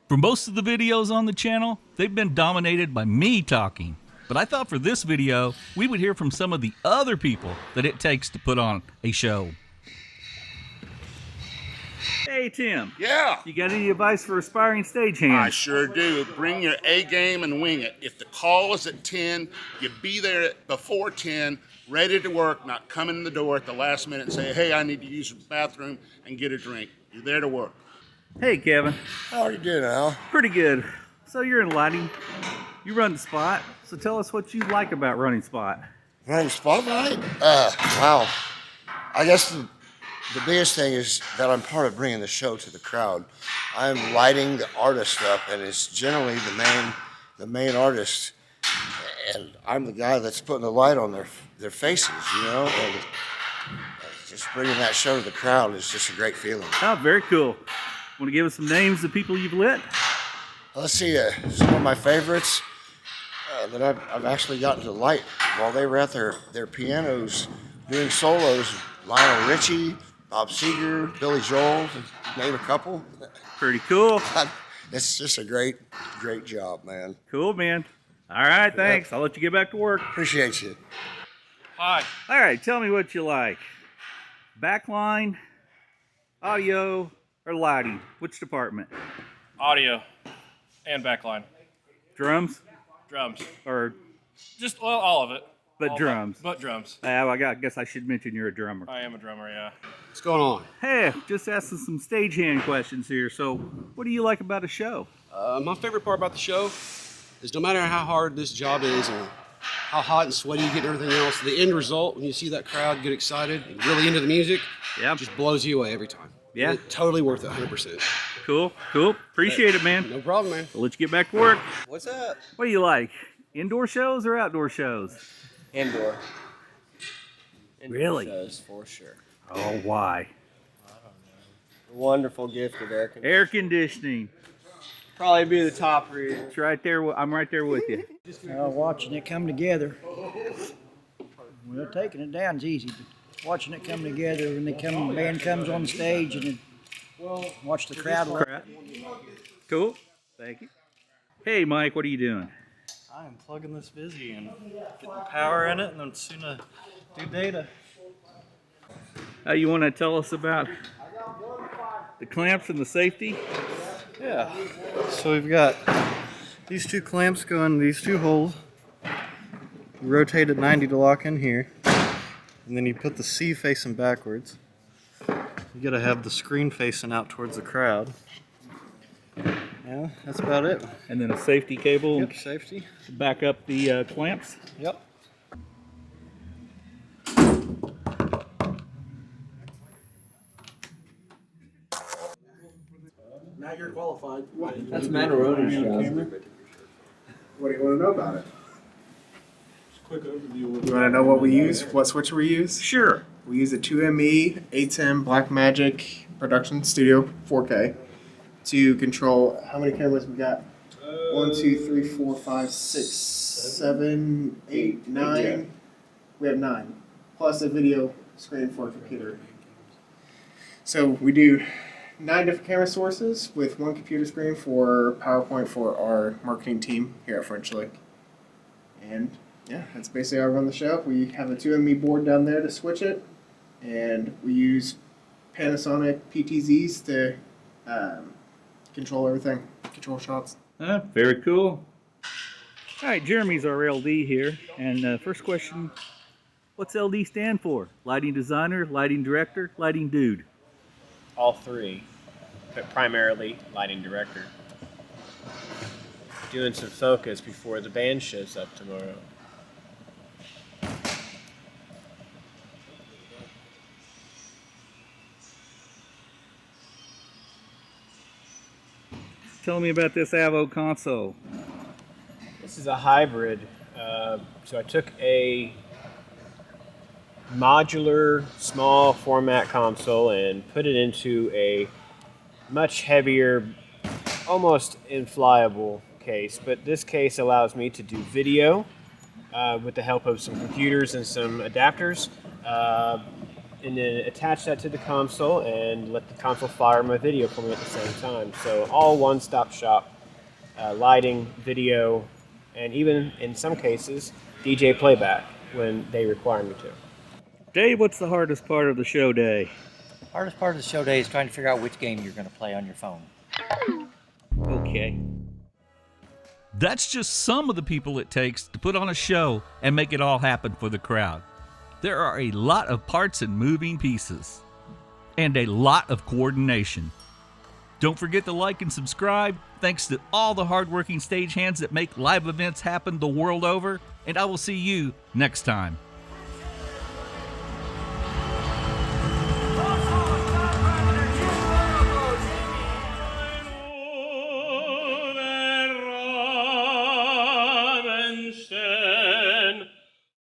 For most of the videos on the channel, they've been dominated by me talking. But I thought for this video, we would hear from some of the other people that it takes to put on a show. Hey Tim. Yeah. You got any advice for aspiring stagehands? I sure do. Bring your A game and wing it. If the call is at 10, you be there before 10, ready to work, not come in the door at the last minute and say, hey, I need to use the bathroom and get a drink. You're there to work. Hey Kevin. How are you doing, Al? Pretty good. So you're in lighting. You run the spot. So tell us what you like about running spot. Running spotlight? Wow. I guess the biggest thing is that I'm part of bringing the show to the crowd. I'm lighting the artist up, and it's generally the main artist, and I'm the guy that's putting the light on their faces, you know. And just bringing that show to the crowd is just a great feeling. Oh, very cool. Want to give us some names of people you've lit? Let's see, some of my favorites that I've actually gotten to light while they were at their pianos doing solos. Lionel Richie, Bob Seger, Billy Joel, to name a couple. Pretty cool. It's just a great job, man. Cool, man. All right, thanks. I'll let you get back to work. Appreciate you. Hi. All right, tell me what you like. Backline, audio, or lighting? Which department? Audio and backline. Drums? Drums. Or Just, well, all of it. but All drums? But drums. I guess I should mention you're a drummer. I am a drummer, yeah. What's going on? Hey, just asking some stagehand questions here. So, what do you like about a show? My favorite part about the show is no matter how hard this job is and how hot and sweaty you get and everything else, the end result, when you see that crowd get excited and really into the music, Yeah. just blows you away every time. Yeah. It's totally worth it, 100%. Cool. Appreciate it, man. No problem, man. I'll let you get back to work. What's up? What do you like? Indoor shows or outdoor shows? Indoor. Really? Shows for sure. Oh, why? The wonderful gift of air conditioning. Air conditioning. Probably be the top reason. It's right there. I'm right there with you. Watching it come together. Well, taking it down is easy, but watching it come together when the band comes on the stage and then watch the crowd. Cool. Thank you. Hey, Mike, what are you doing? I am plugging this Vizzy and getting power in it, and then soon to do data. You want to tell us about the clamps and the safety? Yeah. So we've got these two clamps go in these two holes. You rotate it 90 to lock in here, and then you put the C facing backwards. You gotta have the screen facing out towards the crowd. Yeah, that's about it. And then a safety cable Yep, safety. to back up the clamps. Yep. Now you're qualified. That's Manoroni's job. What do you want to know about it? You want to know what we use? What switcher we use? Sure. We use a 2ME 810 Blackmagic Production Studio 4K to control how many cameras we got? 1, 2, 3, 4, 5, 6, 7, 8, 9. We have 9. Plus a video screen for a computer. So we do 9 different camera sources with 1 computer screen for PowerPoint for our marketing team here at French Lick. And yeah, that's basically how we run the show. We have a 2ME board down there to switch it, and we use Panasonic PTZs to control everything, control shots. Very cool. All right, Jeremy's our LD here, and first question, what's LD stand for? Lighting designer, lighting director, lighting dude? All three, but primarily lighting director. Doing some focus before the band shows up tomorrow. Tell me about this Avo console. This is a hybrid. So I took a modular small format console and put it into a much heavier, almost inflatable case. But this case allows me to do video with the help of some computers and some adapters. and then attach that to the console and let the console fire my video for me at the same time. So all one-stop shop, lighting, video, and even in some cases, DJ playback when they require me to. Dave, what's the hardest part of the show day? Hardest part of the show day is trying to figure out which game you're going to play on your phone. Okay. That's just some of the people it takes to put on a show and make it all happen for the crowd. There are a lot of parts and moving pieces, and a lot of coordination. Don't forget to like and subscribe. Thanks to all the hardworking stagehands that make live events happen the world over, and I will see you next time.